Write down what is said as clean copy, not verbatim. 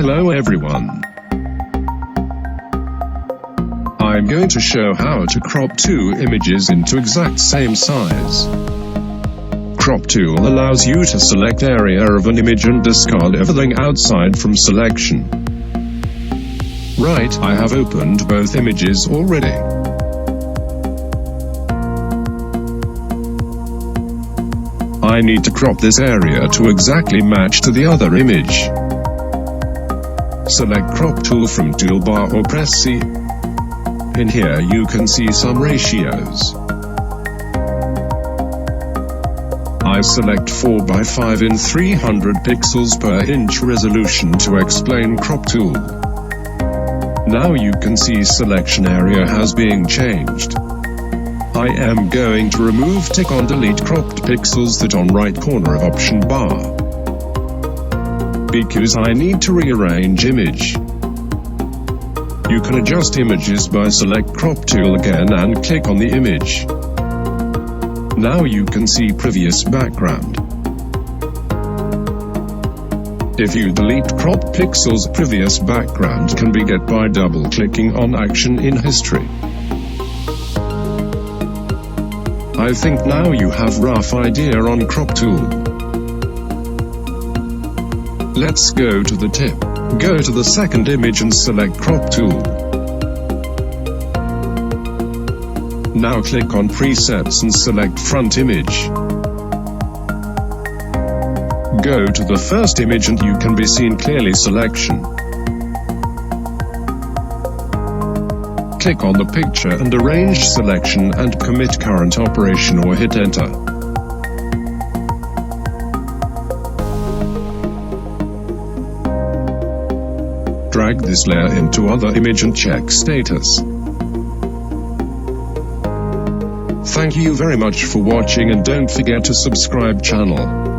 Hello everyone. I'm going to show how to crop two images into exact same size. Crop tool allows you to select area of an image and discard everything outside from selection. Right, I have opened both images already. I need to crop this area to exactly match to the other image. Select crop tool from toolbar or press C. In here you can see some ratios. I select 4:5 in 300 pixels per inch resolution to explain crop tool. Now you can see selection area has been changed. I am going to remove tick on delete cropped pixels that on right corner of option bar, because I need to rearrange image. You can adjust images by select crop tool again and click on the image. Now you can see previous background. If you delete cropped pixels, previous background can be get by double clicking on action in history. I think now you have rough idea on crop tool. Let's go to the tip. Go to the second image and select crop tool. Now click on presets and select front image. Go to the first image and you can be seen clearly selection. Click on the picture and arrange selection and commit current operation or hit enter. Drag this layer into other image and check status. Thank you very much for watching and don't forget to subscribe channel.